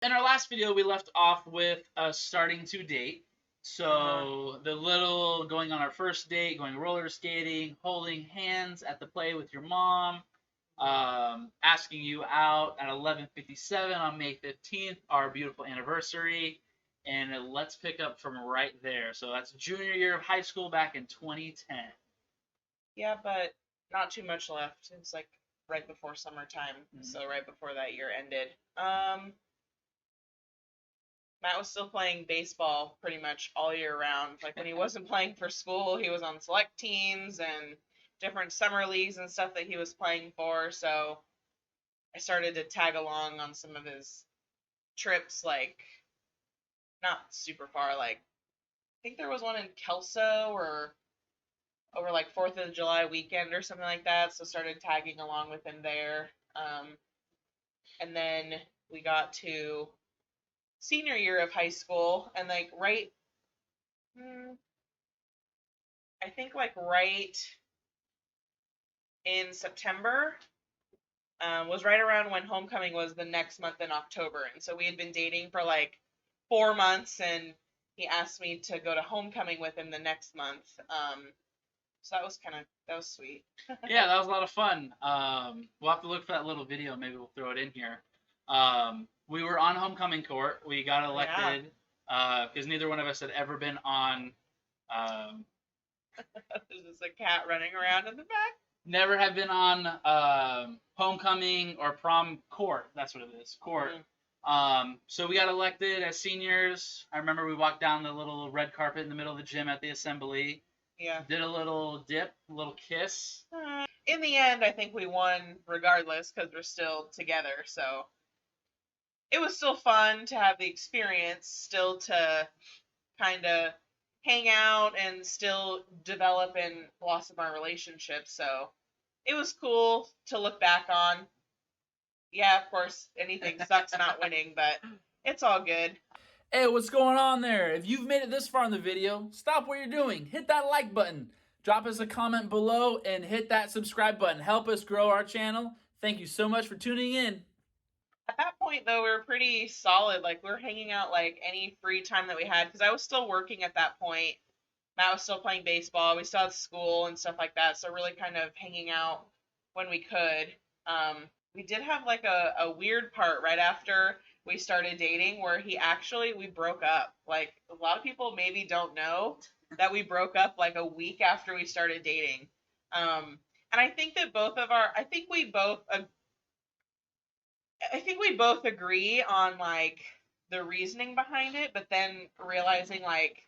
In our last video, we left off with us starting to date. Uh-huh. So the little going on our first date, going roller skating, holding hands at the play with your mom, asking you out at 11:57 on May 15th, our beautiful anniversary. And let's pick up from right there. So that's junior year of high school back in 2010. Yeah, but not too much left. It's like right before summertime, Mm-hmm. so right before that year ended. Matt was still playing baseball pretty much all year round. Like when he wasn't playing for school, he was on select teams and different summer leagues and stuff that he was playing for. So I started to tag along on some of his trips, like not super far. Like I think there was one in Kelso or over like 4th of July weekend or something like that. So started tagging along with him there. And then we got to senior year of high school, and like I think like right in September was right around when homecoming was the next month in October. And so we had been dating for like 4 months, and he asked me to go to homecoming with him the next month. So that was sweet. Yeah, that was a lot of fun. We'll have to look for that little video. Maybe we'll throw it in here. We were on homecoming court. We got Yeah. elected because neither one of us had ever been on. Um, There's just a cat running around in the back. Never have been on homecoming or prom court. That's what it is, court. So we got elected as seniors. I remember we walked down the little red carpet in the middle of the gym at the assembly. Yeah. Did a little dip, a little kiss. In the end, I think we won regardless because we're still together. So it was still fun to have the experience, still to kind of hang out and still develop and blossom our relationship. So it was cool to look back on. Yeah, of course, anything sucks not winning, but it's all good. Hey, what's going on there? If you've made it this far in the video, stop what you're doing. Hit that like button. Drop us a comment below and hit that subscribe button. Help us grow our channel. Thank you so much for tuning in. At that point, though, we were pretty solid. Like, we were hanging out, like, any free time that we had, because I was still working at that point. Matt was still playing baseball. We still had school and stuff like that, so really kind of hanging out when we could. We did have, like, a weird part right after we started dating where we broke up. Like, a lot of people maybe don't know that we broke up, like, a week after we started dating. And I think that I think we both agree on like the reasoning behind it, but then realizing like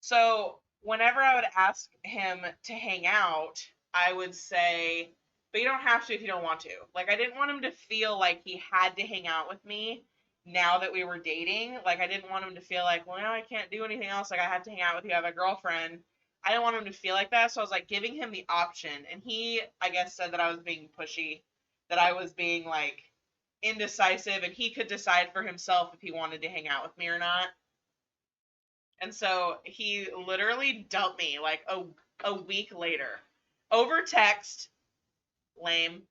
so whenever I would ask him to hang out, I would say, but you don't have to if you don't want to. Like I didn't want him to feel like he had to hang out with me now that we were dating. Like I didn't want him to feel like, well, now I can't do anything else. Like I have to hang out with you. I have a girlfriend. I didn't want him to feel like that. So I was like giving him the option. And he, I guess, said that I was being pushy, that I was being like indecisive, and he could decide for himself if he wanted to hang out with me or not. And so he literally dumped me like a week later over text. Lame.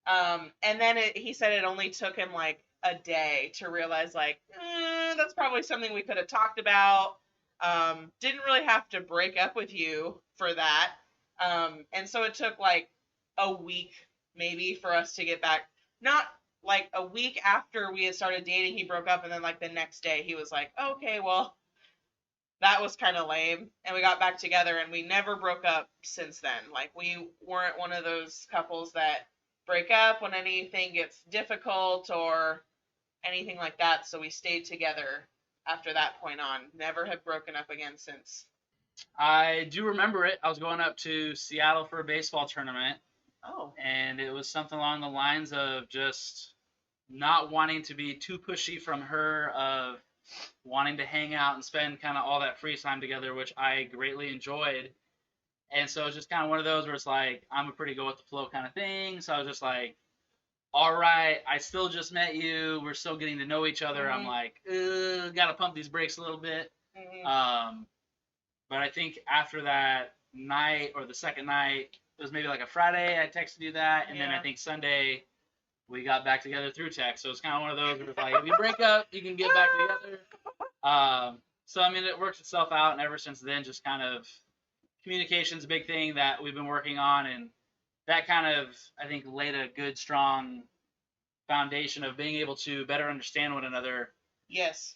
And then he said it only took him like a day to realize like that's probably something we could have talked about. Didn't really have to break up with you for that. And so it took like a week maybe for us to get back. Not like a week after we had started dating, he broke up, and then like the next day he was like, okay, well, that was kind of lame, and we got back together, and we never broke up since then. Like we weren't one of those couples that break up when anything gets difficult or anything like that, so we stayed together after that point on. Never have broken up again since. I do remember it. I was going up to Seattle for a baseball tournament. Oh. And it was something along the lines of just not wanting to be too pushy from her, of wanting to hang out and spend kind of all that free time together, which I greatly enjoyed. And so it's just kind of one of those where it's like, I'm a pretty go with the flow kind of thing. So I was just like, all right, I still just met you. We're still getting to know each other. I'm like, got to pump these brakes a little bit. But I think after that night or the second night, it was maybe like a Friday, I texted you that. And then I think Sunday, we got back together through text. So it's kind of one of those where it's like, if you break up, you can get back together. So I mean, it works itself out, and ever since then, just kind of communication's a big thing that we've been working on, and that kind of, I think, laid a good, strong foundation of being able to better understand one another. Yes.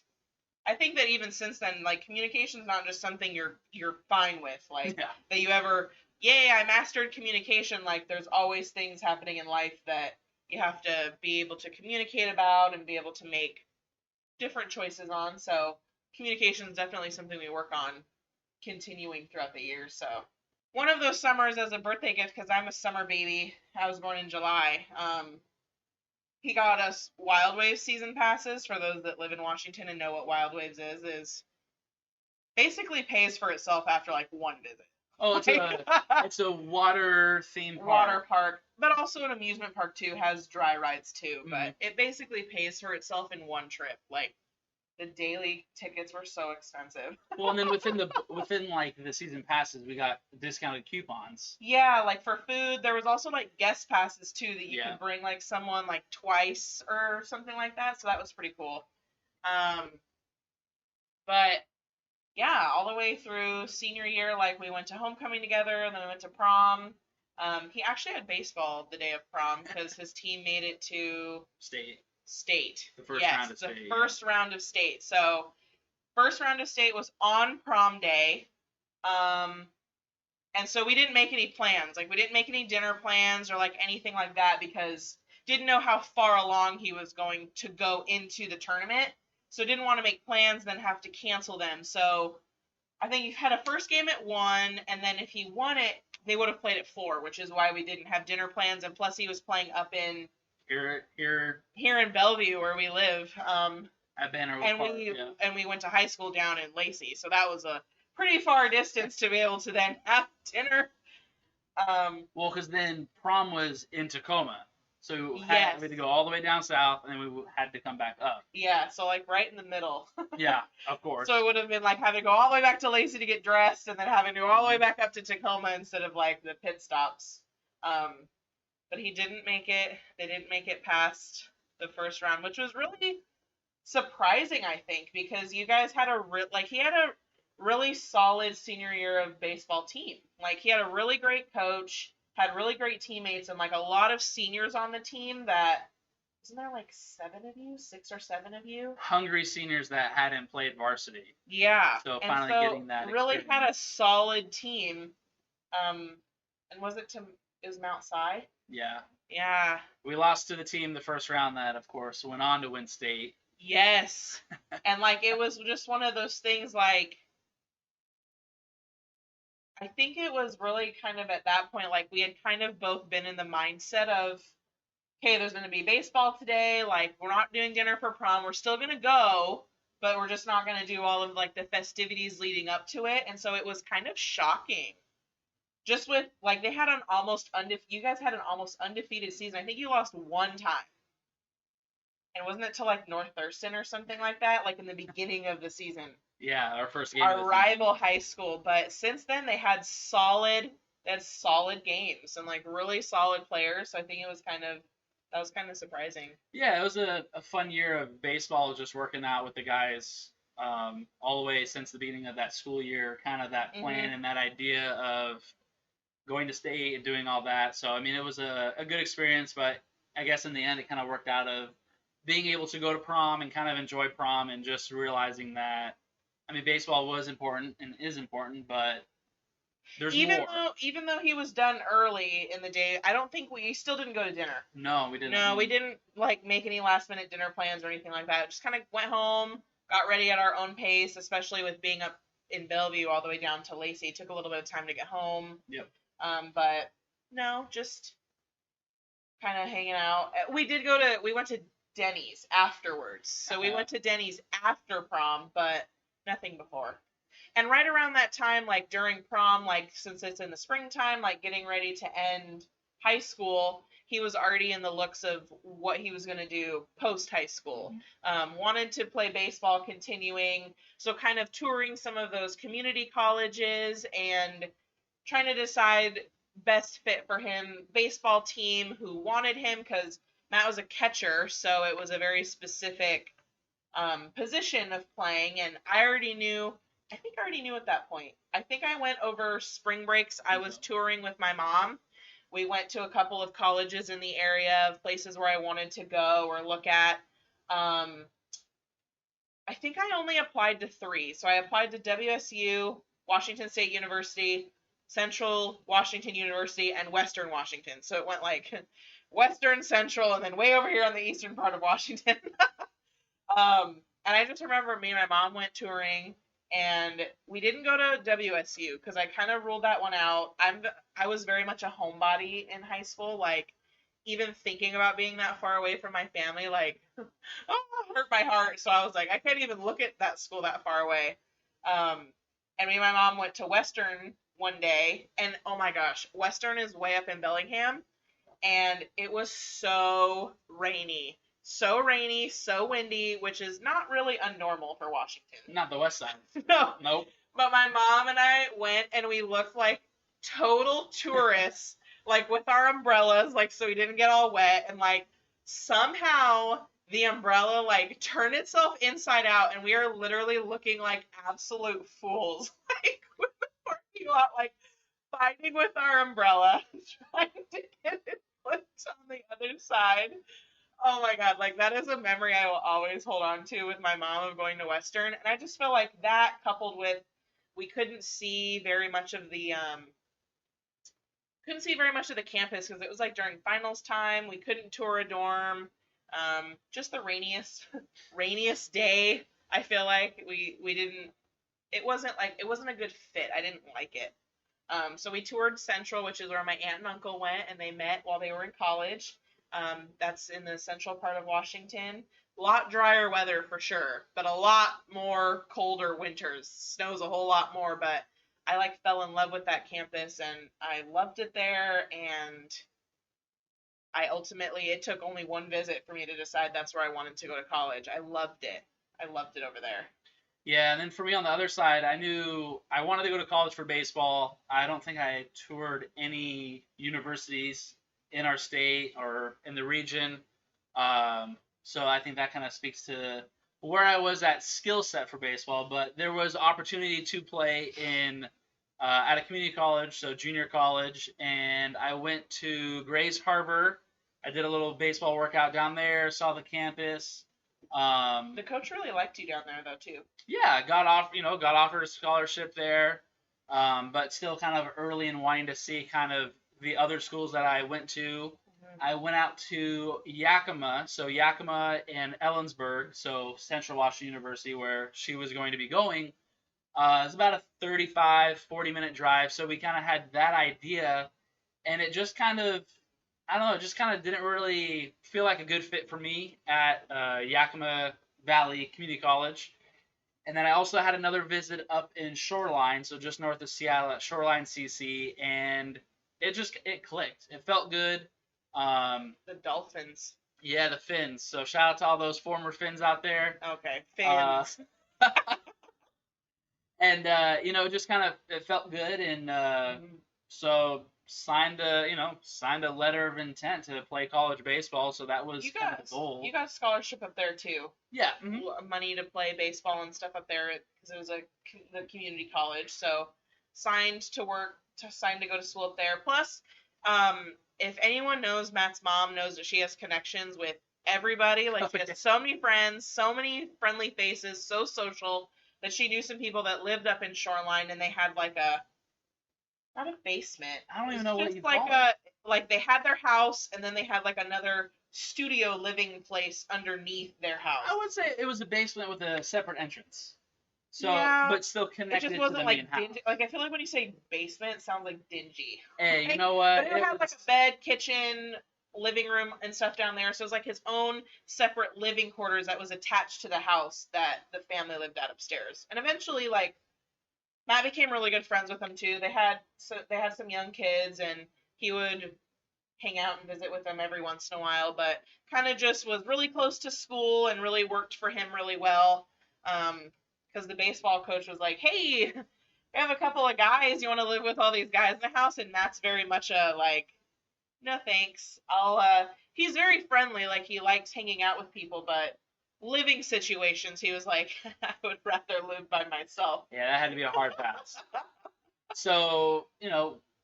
I think that even since then, like, communication's not just something you're fine with, like, Yeah. that you ever, yay, I mastered communication. Like, there's always things happening in life that you have to be able to communicate about and be able to make different choices on. So communication is definitely something we work on continuing throughout the years. So one of those summers as a birthday gift, because I'm a summer baby, I was born in July. He got us Wild Waves season passes. For those that live in Washington and know what Wild Waves is basically pays for itself after like one visit. Oh, it's a water theme park. Water park, but also an amusement park too. Has dry rides too, Mhm. but it basically pays for itself in one trip. Like, the daily tickets were so expensive. Well, and then within like the season passes, we got discounted coupons. Yeah, like for food, there was also like guest passes too that you Yeah. could bring like someone like twice or something like that. So that was pretty cool. But yeah, all the way through senior year, like we went to homecoming together, and then we went to prom. He actually had baseball the day of prom because his team made it to state. The first yes, round of state. The first round of state. So first round of state was on prom day. And so we didn't make any plans. Like, we didn't make any dinner plans or like anything like that because didn't know how far along he was going to go into the tournament. So didn't want to make plans, then have to cancel them. So I think he had a first game at 1, and then if he won it, they would have played at 4, which is why we didn't have dinner plans. And plus, he was playing up in here in Bellevue, where we live. At Banner and Park, and we went to high school down in Lacey, so that was a pretty far distance to be able to then have dinner. Well, because then prom was in Tacoma, so we Yes. had to go all the way down south, and then we had to come back up. Yeah, so like right in the middle. Yeah, of course. So it would have been like having to go all the way back to Lacey to get dressed, and then having to go all the way back up to Tacoma instead of like the pit stops. But he didn't make it. They didn't make it past the first round, which was really surprising, I think, because you guys had he had a really solid senior year of baseball team. Like, he had a really great coach, had really great teammates, and like a lot of seniors on the team that, isn't there like 6 or 7 of you? Hungry seniors that hadn't played varsity. Yeah. So finally getting that really experience. had a solid team. And it was Mount Si? Yeah. Yeah. We lost to the team the first round that, of course, went on to win state. Yes. And like, it was just one of those things, like, I think it was really kind of at that point, like, we had kind of both been in the mindset of, okay, there's going to be baseball today, like, we're not doing dinner for prom, we're still going to go, but we're just not going to do all of like the festivities leading up to it. And so it was kind of shocking. Just with, like, they had an you guys had an almost undefeated season. I think you lost one time. And wasn't it to like North Thurston or something like that, like in the beginning of the season? Yeah, our first game. Our rival high school. But since then, they had solid games and like really solid players. So I think that was kind of surprising. Yeah, it was a fun year of baseball, just working out with the guys all the way since the beginning of that school year, kind of that plan and that idea of going to state and doing all that. So, I mean, it was a good experience, but I guess in the end it kind of worked out of being able to go to prom and kind of enjoy prom and just realizing that, I mean, baseball was important and is important, but there's more. Even though he was done early in the day, I don't think we still didn't go to dinner. No, we didn't. No, we didn't like make any last minute dinner plans or anything like that. Just kind of went home, got ready at our own pace, especially with being up in Bellevue all the way down to Lacey. It took a little bit of time to get home. Yep. But no, just kind of hanging out. We went to Denny's afterwards. So we went to Denny's after prom, but nothing before. And right around that time, like during prom, like since it's in the springtime, like getting ready to end high school, he was already in the looks of what he was going to do post high school. Wanted to play baseball continuing. So kind of touring some of those community colleges and trying to decide best fit for him, baseball team who wanted him, because Matt was a catcher, so it was a very specific position of playing, and I think I already knew at that point. I think I went over spring breaks. I was touring with my mom. We went to a couple of colleges in the area of places where I wanted to go or look at. Um, I think I only applied to 3. So I applied to WSU, Washington State University, Central Washington University, and Western Washington. So it went like Western, Central, and then way over here on the eastern part of Washington. And I just remember me and my mom went touring, and we didn't go to WSU because I kind of ruled that one out. I was very much a homebody in high school. Like, even thinking about being that far away from my family, like, oh, hurt my heart. So I was like, I can't even look at that school that far away. Um, and me and my mom went to Western one day, and oh my gosh, Western is way up in Bellingham, and it was so rainy. So rainy, so windy, which is not really unnormal for Washington. Not the west side. No. Nope. But my mom and I went, and we looked like total tourists, like with our umbrellas, like so we didn't get all wet, and like somehow the umbrella like turned itself inside out, and we are literally looking like absolute fools, like with the parking lot, like fighting with our umbrella, trying to get it put on the other side. Oh my god, like that is a memory I will always hold on to with my mom of going to Western. And I just feel like that coupled with we couldn't see very much of the campus because it was like during finals time. We couldn't tour a dorm. Just the rainiest day. I feel like we didn't. It wasn't a good fit. I didn't like it. So we toured Central, which is where my aunt and uncle went, and they met while they were in college. That's in the central part of Washington. A lot drier weather for sure, but a lot more colder winters. Snows a whole lot more, but I like fell in love with that campus and I loved it there. And it took only one visit for me to decide that's where I wanted to go to college. I loved it. I loved it over there. Yeah, and then for me on the other side, I knew I wanted to go to college for baseball. I don't think I toured any universities in our state or in the region. So I think that kind of speaks to where I was at skill set for baseball. But there was opportunity to play in at a community college, so junior college, and I went to Grays Harbor. I did a little baseball workout down there, saw the campus. The coach really liked you down there, though, too. Yeah, got offered a scholarship there, but still kind of early in wanting to see kind of the other schools that I went to. Mm-hmm. I went out to Yakima, so Yakima and Ellensburg, so Central Washington University, where she was going to be going. It's about a 35, 40-minute drive, so we kind of had that idea, and it just kind of, I don't know, it just kind of didn't really feel like a good fit for me at Yakima Valley Community College. And then I also had another visit up in Shoreline, so just north of Seattle at Shoreline CC, and it clicked. It felt good. The Dolphins. Yeah, the Finns. So shout out to all those former Finns out there. Okay, Finns. And just kind of it felt good, and so signed a letter of intent to play college baseball. So that was kind of the goal. You got a scholarship up there too. Yeah. Money to play baseball and stuff up there because it was the community college. So signed to go to school up there. Plus, if anyone knows Matt's mom knows that she has connections with everybody. Like she has so many friends, so many friendly faces, so social that she knew some people that lived up in Shoreline and they had like not a basement. I don't even know what you call it. Like they had their house and then they had like another studio living place underneath their house. I would say it was a basement with a separate entrance. So, yeah, but still connected to the main house. It just wasn't like dingy. Like I feel like when you say basement, it sounds like dingy. Hey, you know what? But it had like a bed, kitchen, living room, and stuff down there. So it was like his own separate living quarters that was attached to the house that the family lived at upstairs. And eventually, like Matt became really good friends with them too. They had some young kids, and he would hang out and visit with them every once in a while. But kind of just was really close to school and really worked for him really well. Because the baseball coach was like, "Hey, we have a couple of guys. You want to live with all these guys in the house?" And Matt's very much a like, no thanks. He's very friendly, like he likes hanging out with people, but living situations, he was like, I would rather live by myself. Yeah, that had to be a hard pass. So,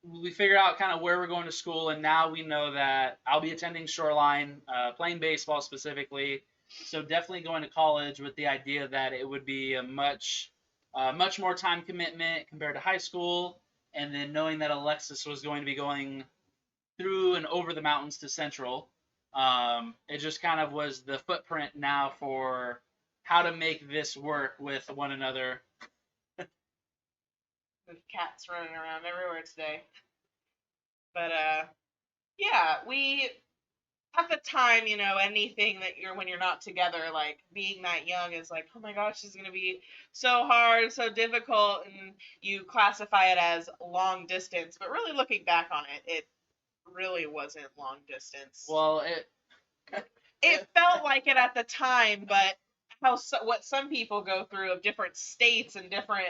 we figure out kind of where we're going to school, and now we know that I'll be attending Shoreline, playing baseball specifically. So definitely going to college with the idea that it would be a much more time commitment compared to high school, and then knowing that Alexis was going to be going through and over the mountains to Central, it just kind of was the footprint now for how to make this work with one another. There's cats running around everywhere today. But yeah, we at the time, anything that when you're not together, like being that young is like, oh my gosh, this is gonna be so hard, so difficult, and you classify it as long distance. But really looking back on it, it really wasn't long distance. Well, It felt like it at the time, but what some people go through of different states and different,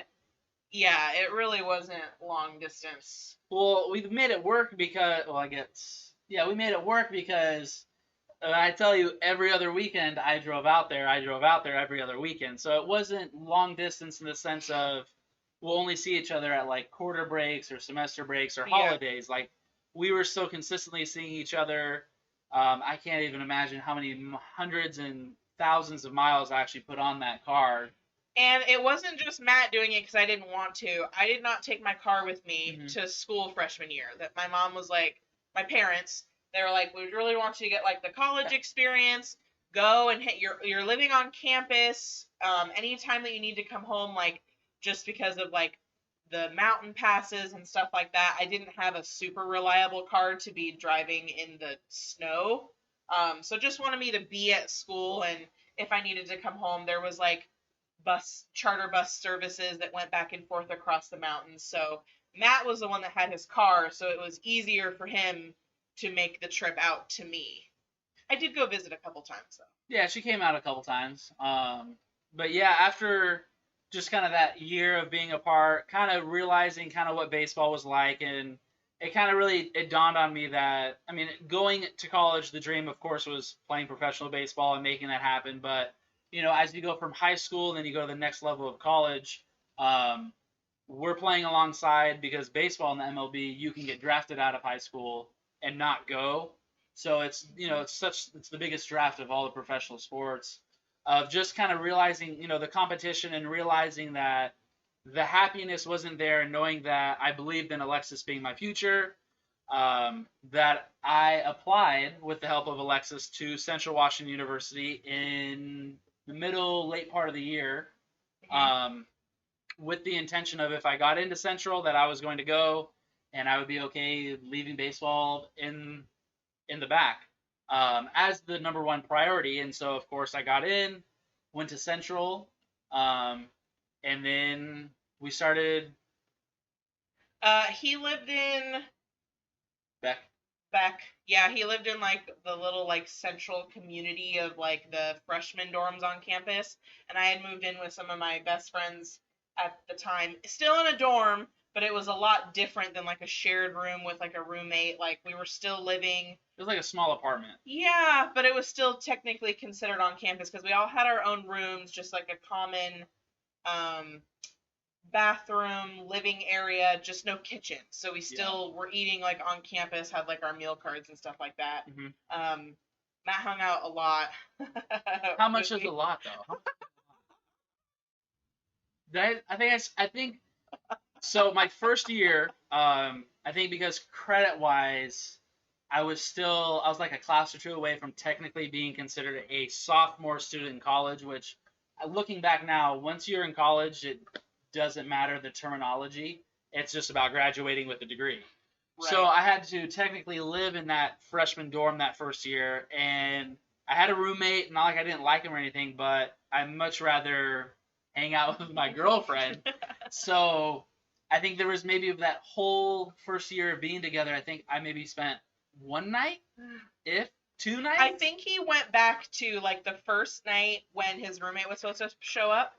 yeah, it really wasn't long distance. Well, we made it work because, well, I guess, yeah, we made it work because I tell you, every other weekend I drove out there. I drove out there every other weekend. So it wasn't long distance in the sense of we'll only see each other at like quarter breaks or semester breaks or Yeah. holidays. Like we were so consistently seeing each other. I can't even imagine how many hundreds and thousands of miles I actually put on that car. And it wasn't just Matt doing it because I didn't want to. I did not take my car with me to school freshman year. That my mom was like, my parents, they were like, we really want you to get like the college experience. Go and hit you're living on campus. Anytime that you need to come home, like just because of like the mountain passes and stuff like that, I didn't have a super reliable car to be driving in the snow. So just wanted me to be at school, and if I needed to come home, there was like charter bus services that went back and forth across the mountains. So Matt was the one that had his car, so it was easier for him to make the trip out to me. I did go visit a couple times though. Yeah, she came out a couple times. But yeah, after just kind of that year of being apart, kind of realizing kind of what baseball was like, and it kind of really it dawned on me that I mean, going to college, the dream of course was playing professional baseball and making that happen. But as you go from high school and then you go to the next level of college, we're playing alongside because baseball in the MLB, you can get drafted out of high school and not go. So it's it's the biggest draft of all the professional sports, of just kind of realizing the competition and realizing that the happiness wasn't there, and knowing that I believed in Alexis being my future. That I applied with the help of Alexis to Central Washington University in the late part of the year, with the intention of if I got into Central that I was going to go and I would be okay leaving baseball in the back, as the number one priority. And so, of course, I got in, went to Central, and then we started. He lived in Beck. Yeah, he lived in like the little like central community of like the freshman dorms on campus, and I had moved in with some of my best friends at the time, still in a dorm, but it was a lot different than like a shared room with like a roommate. Like we were still living. It was like a small apartment. Yeah, but it was still technically considered on campus because we all had our own rooms, just like a common bathroom, living area, just no kitchen. So we still were eating like on campus, had like our meal cards and stuff like that. Matt hung out a lot. How much is a lot though? I think so. My first year, I think because credit wise, I was like a class or two away from technically being considered a sophomore student in college, which looking back now, once you're in college, it doesn't matter the terminology. It's just about graduating with a degree. Right. So I had to technically live in that freshman dorm that first year, and I had a roommate. Not like I didn't like him or anything, but I'd much rather hang out with my girlfriend. So I think there was maybe that whole first year of being together, I think I maybe spent one night, if 2 nights. I think he went back to like the first night when his roommate was supposed to show up.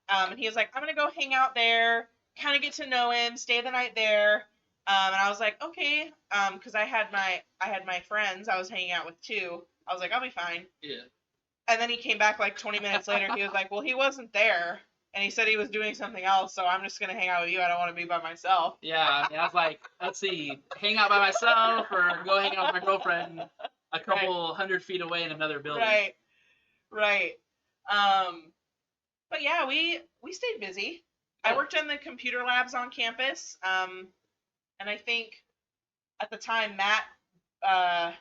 And he was like, I'm going to go hang out there, kind of get to know him, stay the night there. And I was like, okay, because I had my friends I was hanging out with too. I was like, I'll be fine. Yeah. And then he came back like 20 minutes later. He was like, well, he wasn't there, and he said he was doing something else. So I'm just gonna hang out with you. I don't want to be by myself. Yeah, I mean, I was like, let's see, hang out by myself or go hang out with my girlfriend a couple 100 feet away in another building. Right, right. But yeah, we stayed busy. I worked in the computer labs on campus. And I think at the time Matt, I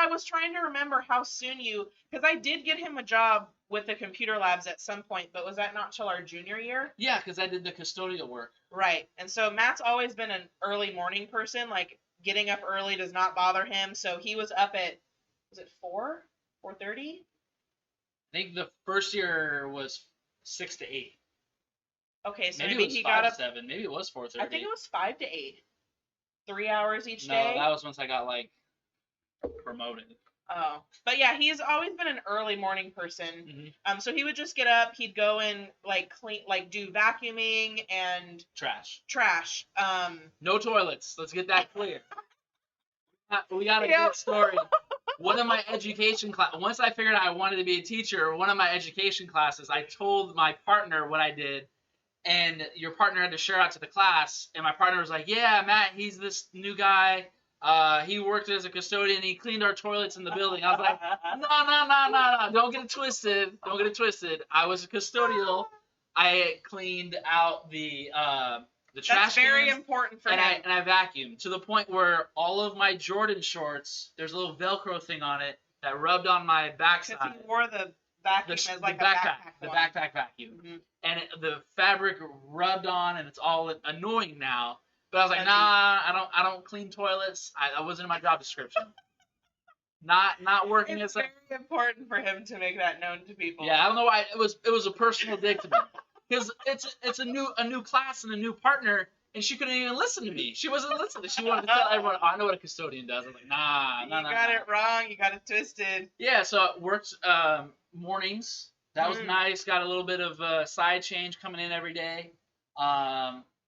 was trying to remember how soon because I did get him a job with the computer labs at some point, but was that not till our junior year? Yeah, because I did the custodial work. Right. And so Matt's always been an early morning person. Like getting up early does not bother him. So he was up at, was it 4:30? I think the first year was 6 to 8. Okay, so maybe maybe it was he 5 got to up. 7. Maybe it was 4:30. I think it was 5 to 8. 3 hours each No, day. that was once I got like promoted. Oh, but yeah, he's always been an early morning person. So he would just get up, he'd go and like clean, like do vacuuming and trash. No toilets. Let's get that clear. We got a good story. One of my education once I figured out I wanted to be a teacher, one of my education classes, I told my partner what I did, and your partner had to share out to the class, and my partner was like, yeah, Matt, he's this new guy. He worked as a custodian. He cleaned our toilets in the building. I was like, no. Don't get it twisted. I was a custodial. I cleaned out the trash. That's very important for him. And I vacuumed to the point where all of my Jordan shorts, there's a little Velcro thing on it that rubbed on my backside. Because he wore the vacuum as like a backpack vacuum. Mm-hmm. And the fabric rubbed on, and it's all annoying now. But I was like, nah, I don't clean toilets. I wasn't in my job description. Not working as a. It's very important for him to make that known to people. Yeah, I don't know why it was a personal dig to me, because it's a new class and a new partner, and she couldn't even listen to me. She wasn't listening. She wanted to tell everyone, oh, I know what a custodian does. I was like, nah. You got it wrong. You got it twisted. Yeah, so it worked mornings. That was nice. Got a little bit of side change coming in every day.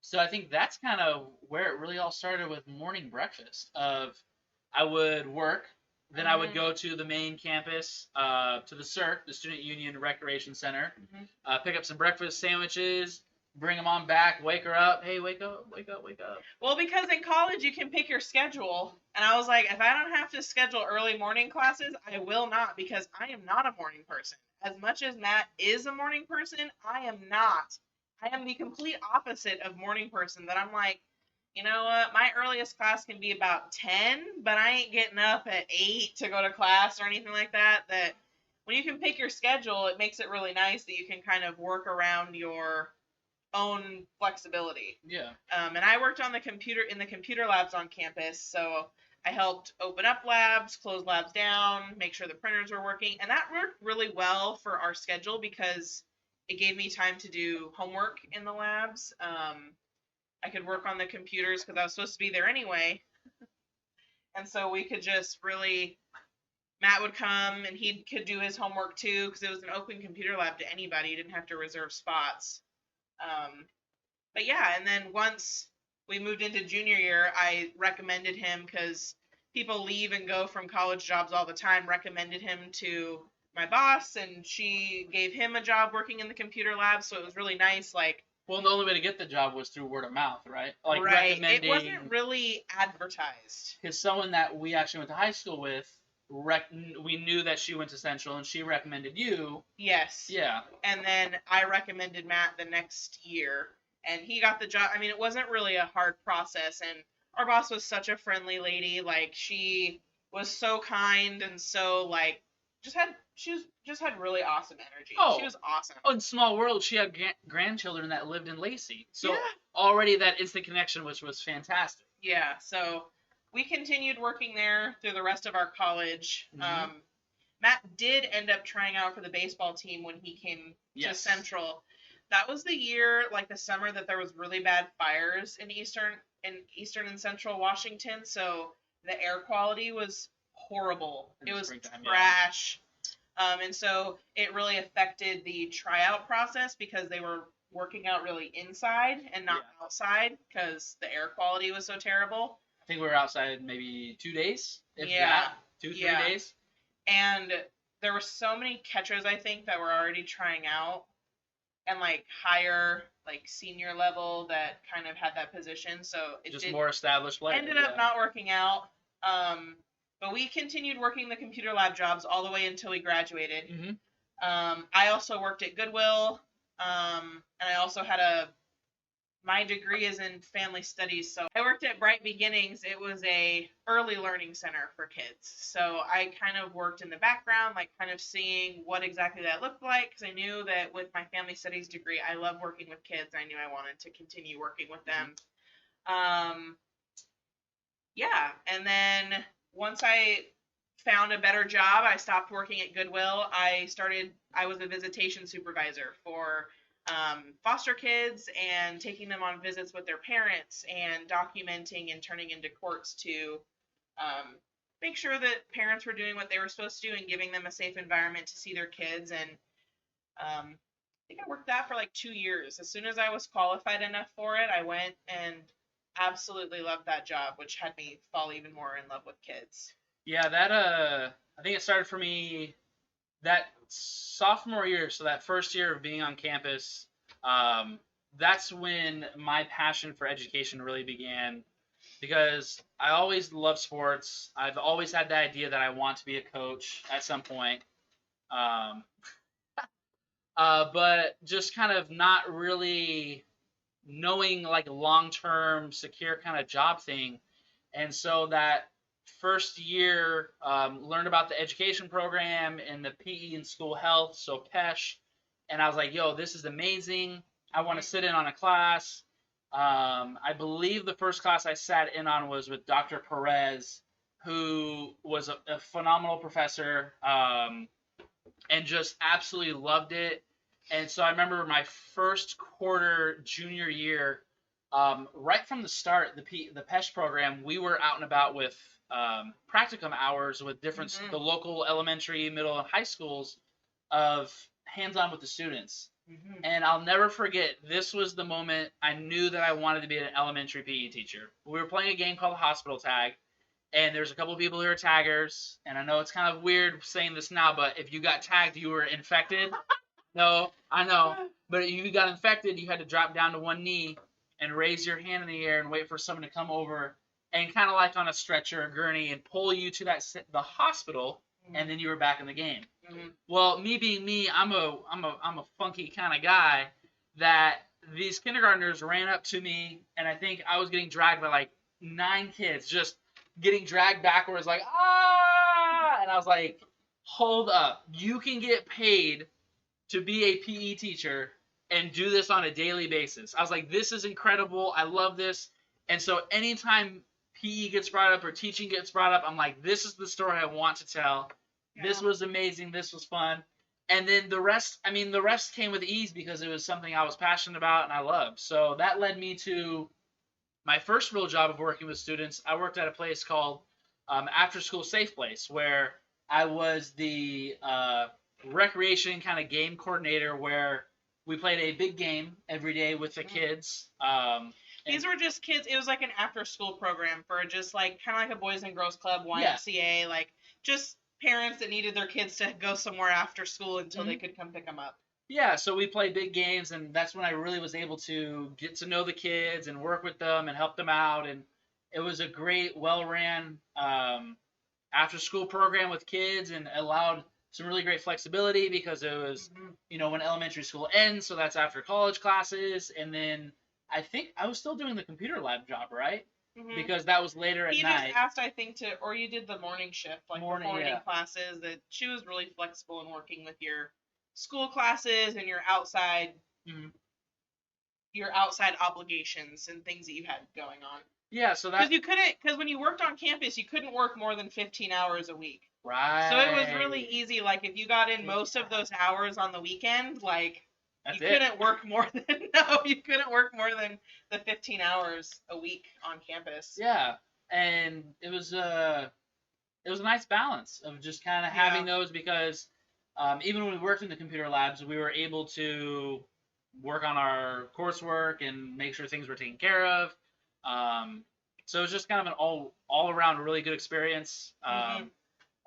So I think that's kind of where it really all started with morning breakfast. I would work, then I would go to the main campus, to the SWTS, the Student Union Recreation Center, pick up some breakfast sandwiches, bring them on back, wake her up. Hey, wake up. Well, because in college you can pick your schedule, and I was like, if I don't have to schedule early morning classes, I will not, because I am not a morning person. As much as Matt is a morning person, I am not. I am the complete opposite of morning person, that I'm like, you know what, my earliest class can be about 10, but I ain't getting up at 8 to go to class or anything like that. That when you can pick your schedule, it makes it really nice that you can kind of work around your own flexibility. Yeah. And I worked in the computer labs on campus, so I helped open up labs, close labs down, make sure the printers were working, and that worked really well for our schedule because it gave me time to do homework in the labs. I could work on the computers because I was supposed to be there anyway. And so we could just really, Matt would come and he could do his homework too, because it was an open computer lab to anybody. You didn't have to reserve spots. But yeah, and then once we moved into junior year, I recommended him, because people leave and go from college jobs all the time, recommended him to my boss, and she gave him a job working in the computer lab, so it was really nice. Like, well, the only way to get the job was through word of mouth, right? Like, right. It wasn't really advertised. Because someone that we actually went to high school with, we knew that she went to Central, and she recommended you. Yes. Yeah. And then I recommended Matt the next year, and he got the job. I mean, it wasn't really a hard process, and our boss was such a friendly lady. Like, she was so kind and so, like, she just had really awesome energy. Oh, she was awesome. Oh, in Small World, she had grandchildren that lived in Lacey. So already that instant connection, which was fantastic. Yeah, so we continued working there through the rest of our college. Matt did end up trying out for the baseball team when he came to Central. That was the year, like the summer, that there was really bad fires in Eastern and Central Washington. So the air quality was horrible. It was trash. And so it really affected the tryout process, because they were working out really inside and not outside because the air quality was so terrible. I think we were outside maybe 2 days, if Yeah. that, 3 days. And there were so many catchers, I think, that were already trying out, and like higher, like senior level, that kind of had that position. So it just more established players. Ended up not working out. But we continued working the computer lab jobs all the way until we graduated. Mm-hmm. I also worked at Goodwill, and I also had my degree is in family studies, so I worked at Bright Beginnings. It was a early learning center for kids. So I kind of worked in the background, like kind of seeing what exactly that looked like, because I knew that with my family studies degree, I love working with kids. I knew I wanted to continue working with them. Yeah, and then once I found a better job, I stopped working at Goodwill. I was a visitation supervisor for foster kids and taking them on visits with their parents and documenting and turning into courts to make sure that parents were doing what they were supposed to do and giving them a safe environment to see their kids. And I think I worked that for like 2 years. As soon as I was qualified enough for it, I went and absolutely loved that job, which had me fall even more in love with kids. Yeah, that I think it started for me that sophomore year, so that first year of being on campus. That's when my passion for education really began, because I always loved sports. I've always had the idea that I want to be a coach at some point. But just kind of not really knowing like a long-term secure kind of job thing. And so that first year, learned about the education program and the PE and school health, so PESH, and I was like, yo, this is amazing. I want to sit in on a class. I believe the first class I sat in on was with Dr. Perez, who was a phenomenal professor, and just absolutely loved it. And so I remember my first quarter junior year, right from the start, the PESH program, we were out and about with practicum hours with different the local elementary, middle, and high schools of hands-on with the students. And I'll never forget, this was the moment I knew that I wanted to be an elementary PE teacher. We were playing a game called Hospital Tag, and there's a couple of people who are taggers, and I know it's kind of weird saying this now, but if you got tagged, you were infected. No, I know. But if you got infected, you had to drop down to one knee and raise your hand in the air and wait for someone to come over and kind of like on a stretcher or gurney and pull you to the hospital, and then you were back in the game. Well, me being me, I'm a funky kind of guy that these kindergartners ran up to me, and I think I was getting dragged by like 9 kids, just getting dragged backwards like, ah! And I was like, hold up. You can get paid to be a PE teacher and do this on a daily basis. I was like, this is incredible. I love this. And so anytime PE gets brought up or teaching gets brought up, I'm like, this is the story I want to tell. Yeah. This was amazing. This was fun. And then the rest came with ease because it was something I was passionate about and I loved. So that led me to my first real job of working with students. I worked at a place called After School Safe Place, where I was the recreation kind of game coordinator, where we played a big game every day with the kids. These were just kids. It was like an after-school program for just like kind of like a Boys and Girls Club, YMCA, like just parents that needed their kids to go somewhere after school until they could come pick them up. Yeah, so we played big games, and that's when I really was able to get to know the kids and work with them and help them out. And it was a great, well-ran after-school program with kids, and allowed some really great flexibility because it was, when elementary school ends, so that's after college classes. And then I think I was still doing the computer lab job, right? Because that was later at night. He just asked, I think, or you did the morning shift, like the morning classes, that she was really flexible in working with your school classes and your outside obligations and things that you had going on. Yeah, so because when you worked on campus, you couldn't work more than 15 hours a week. Right. So it was really easy. Like if you got in most of those hours on the weekend, like couldn't work more than the 15 hours a week on campus. Yeah, and it was a nice balance of just kind of having those, because even when we worked in the computer labs, we were able to work on our coursework and make sure things were taken care of. So it was just kind of an all around really good experience. Mhm.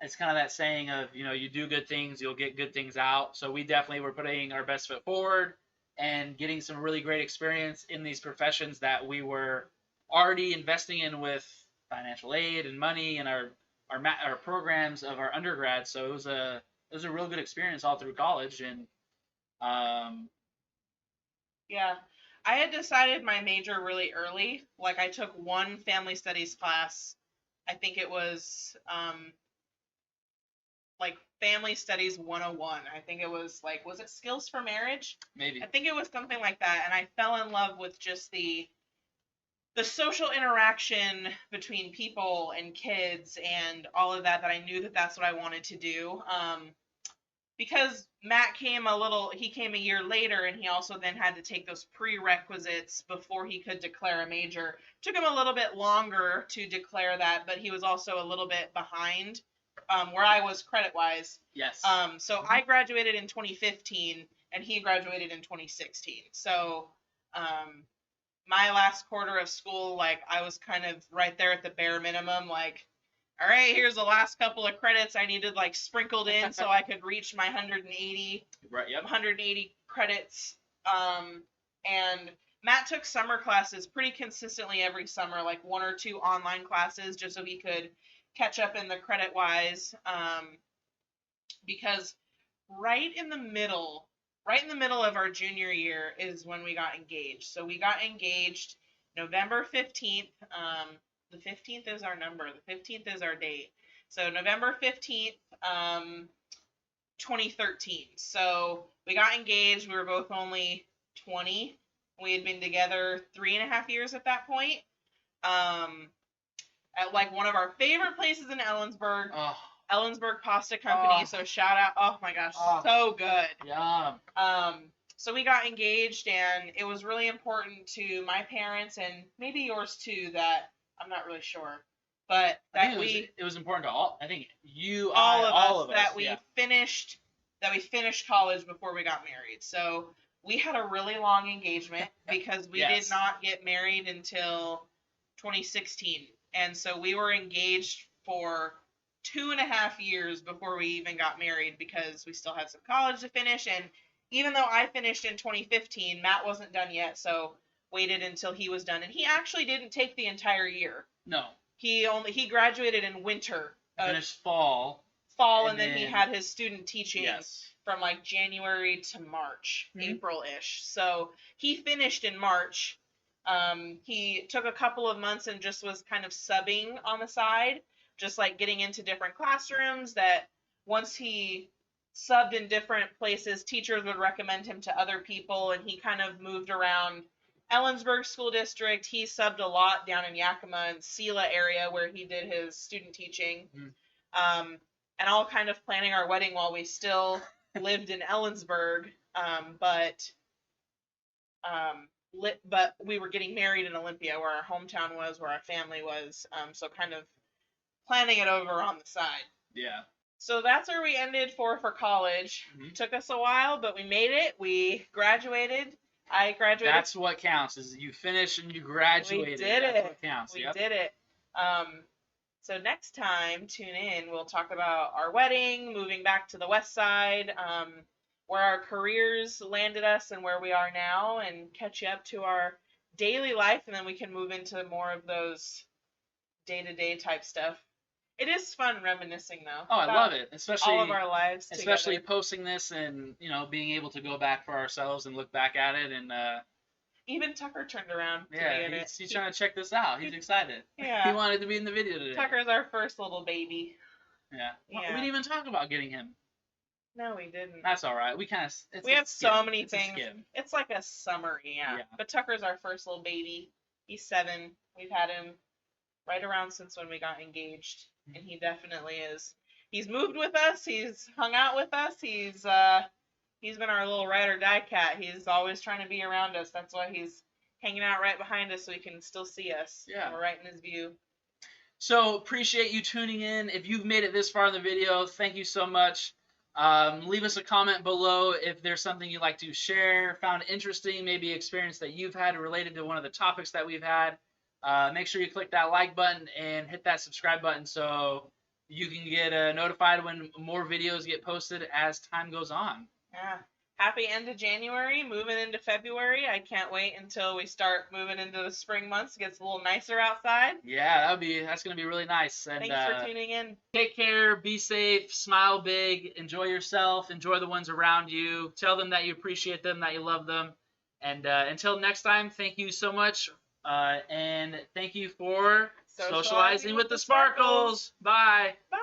It's kind of that saying of, you do good things, you'll get good things out. So we definitely were putting our best foot forward and getting some really great experience in these professions that we were already investing in with financial aid and money and our programs of our undergrads. So it was a real good experience all through college. And um, Yeah. I had decided my major really early. Like I took one family studies class. I think it was like family studies 101. I think it was like, was it skills for marriage? maybe. I think it was something like that, and I fell in love with just the social interaction between people and kids and all of that I knew that that's what I wanted to do. Because Matt he came a year later, and he also then had to take those prerequisites before he could declare a major. Took him a little bit longer to declare that, but he was also a little bit behind where I was credit wise. Yes. So I graduated in 2015, and he graduated in 2016. So my last quarter of school, like I was kind of right there at the bare minimum, like, all right, here's the last couple of credits I needed like sprinkled in so I could reach my 180 Right. Yep. 180 credits. And Matt took summer classes pretty consistently every summer, like one or two online classes, just so he could catch up in the credit wise. Because right in the middle, of our junior year is when we got engaged. So we got engaged November 15th. The 15th is our number. The 15th is our date. So November 15th, 2013. So we got engaged. We were both only 20. We had been together 3.5 years at that point. At like one of our favorite places in Ellensburg. Oh. Ellensburg Pasta Company. Oh. So shout out. Oh my gosh, Oh. so good. Yum. So we got engaged, and it was really important to my parents and maybe yours too. That I'm not really sure, but that it was important to all. I think you, all of us that we yeah. finished college before we got married. So we had a really long engagement because we Yes. did not get married until 2016, and so we were engaged for 2.5 years before we even got married because we still had some college to finish. And even though I finished in 2015, Matt wasn't done yet, so waited until he was done. And he actually didn't take the entire year. No. He graduated in winter. Finished fall. And then he had his student teaching yes. from like January to March, April-ish. So he finished in March. He took a couple of months and just was kind of subbing on the side, just like getting into different classrooms. That once he subbed in different places, teachers would recommend him to other people, and he kind of moved around Ellensburg School District. He subbed a lot down in Yakima and Sela area where he did his student teaching. And all kind of planning our wedding while we still lived in Ellensburg, but we were getting married in Olympia, where our hometown was, where our family was, so kind of planning it over on the side. Yeah. So that's where we ended for college. Took us a while, but we made it. We graduated. I graduated. That's what counts, is you finish and you graduated. We did it. That's what counts. We did it. So next time, tune in. We'll talk about our wedding, moving back to the west side, where our careers landed us and where we are now, and catch you up to our daily life, and then we can move into more of those day-to-day type stuff. It is fun reminiscing, though. Oh, I love it, especially all of our lives together. Especially posting this and being able to go back for ourselves and look back at it, and even Tucker turned around. Yeah, he's trying to check this out. He's excited. Yeah, he wanted to be in the video today. Tucker's our first little baby. Yeah. We didn't even talk about getting him. No, we didn't. That's all right. We have so many things. It's like a summary, yeah. But Tucker's our first little baby. He's 7. We've had him right around since when we got engaged, and he definitely is. He's moved with us. He's hung out with us. He's been our little ride or die cat. He's always trying to be around us. That's why he's hanging out right behind us so he can still see us. Yeah. We're right in his view. So appreciate you tuning in. If you've made it this far in the video, thank you so much. Leave us a comment below if there's something you'd like to share, found interesting, maybe experience that you've had related to one of the topics that we've had. Make sure you click that like button and hit that subscribe button so you can get notified when more videos get posted as time goes on. Yeah. Happy end of January, moving into February. I can't wait until we start moving into the spring months. It gets a little nicer outside. Yeah, that's gonna be really nice. And Thanks for tuning in. Take care, be safe, smile big, enjoy yourself, enjoy the ones around you. Tell them that you appreciate them, that you love them. And until next time, thank you so much. And thank you for socializing with the Sparkuhls. Bye. Bye.